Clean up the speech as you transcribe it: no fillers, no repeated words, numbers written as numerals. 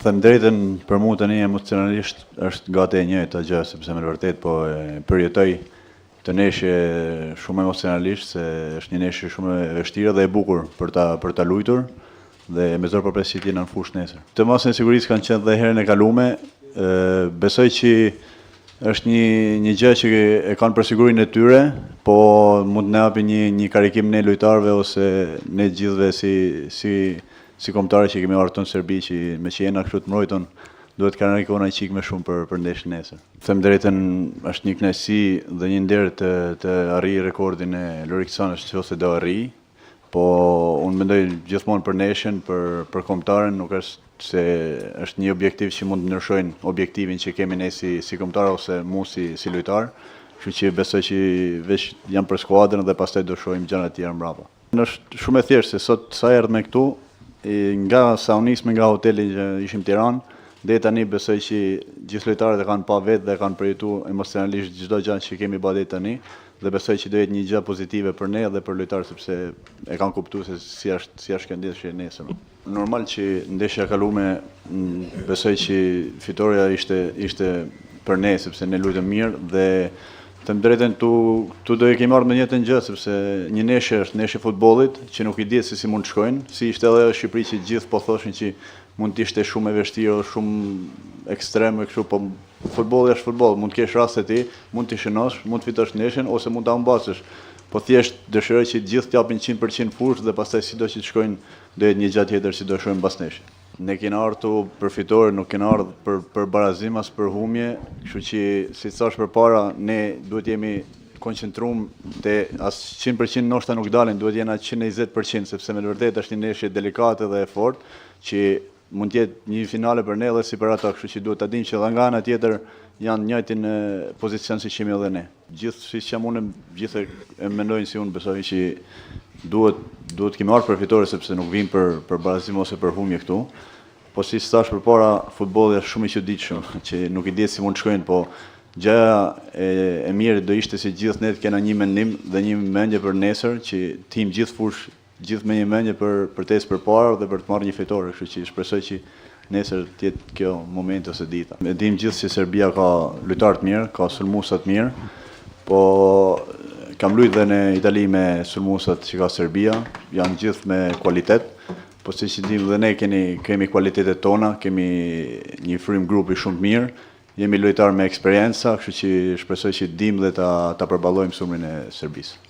Them drejtën, për mua tani emocionalisht është gati e njëjta gjë, sepse me vërtet po e përjetoj të neshje shumë emocionalisht, se është një neshje shumë e vështirë dhe e bukur për ta luajtur dhe me zor përpres që t'jena në fushë nesër. Të masën e sigurisë kanë qenë dhe herën e kalume, besoj që është një gjë që e kanë për sigurinë e tyre, po mund të na japi një karikim ne lojtarëve ose ne gjithëve si kombëtarë që kemi ardhur në Serbi, që me që jena kështu të mbrojtën, duhet karikona çik më shumë për ndeshjen nesër. Them drejtën, është një kënaqësi dhe një nder të arrijë rekordin e Loriksonës nëse do arrijë, po unë mendoj gjithmonë për ndeshjen, për kombëtarën, nuk është se është një objektiv që mund të ndryshojnë objektivin që kemi ne si kombëtar ose mu si lojtar. Kështu që besoj që veç jam për skuadrën dhe pastaj do shohim gjëra të tjera mbrapa. Është shumë e thjeshtë se sot sa erdh me këtu, nga sa u nismë nga hoteli që ishim në Tiranë, deri tani besoj që gjithë lojtarët e kanë pa vetë dhe kanë përjetuar emocionalisht çdo gjë që kemi bërë deri tani dhe besoj që do jetë një gjë pozitive për ne dhe për lojtarët sepse e kanë kuptuar se si është kjo ndeshje nesër. Normal që ndeshja e kaluame besoj që fitoria ishte për ne sepse ne luajtëm mirë dhe them drejtën tu do e kemi marrë me njëjtën gjë sepse një neshje është neshje futbollit që nuk i dihet se si mund të shkojnë, si ishte edhe në Shqipëri që gjithë po thoshin që mund të ishte shumë e vështirë, shumë ekstreme kështu, po futbolli është futboll, mund të kesh raste ti, mund të shënosh, mund të fitosh neshjen ose mund ta humbasësh. Po thjesht dëshiroj që gjithë të japin 100% fushë dhe pastaj sido që të shkojnë do jetë një gjë tjetër si do shohim pas neshjes. Ne kena ardhur për fitore, nuk kena ardhur për barazim as për humje, kështu që si thash përpara, ne duhet jemi koncentruar te as 100% ndoshta nuk dalin, duhet jena 120% sepse me vërtet është një ndeshje delikate dhe e fortë që mund të jetë një finale për ne dhe si për ata, kështu që duhet ta dimë që nga ana tjetër janë njëjtin pozicion si kemi edhe ne. Gjithë siç jam unë, gjithë e mendojnë si unë, besoj që duhet kemi ardhur për fitore sepse nuk vim për barazim ose për humje këtu. Po si thash përpara, futbolli është shumë i çuditshëm, që nuk i dihet si mund të shkojnë, po gjëja e mirë do ishte se gjithë ne të kena një mendim dhe një mendje për nesër, që tim gjithë fushë, gjithë me një mendje për të ecë përpara dhe për të marrë një fitore, kështu që shpresoj që nesër të jetë kjo moment ose dita. Ne dim gjithë se Serbia ka lojtarë të mirë, ka sulmuesa të mirë, po kam luajtur dhe në Itali me sulmuesat që ka Serbia, janë gjithë me kualitet, po siç e dim dhe ne kemi kualitetet tona, kemi një frym grupi shumë të mirë, jemi lojtarë me eksperjenca, kështu që shpresoj që dim dhe ta përballojmë sulmin e Serbisë.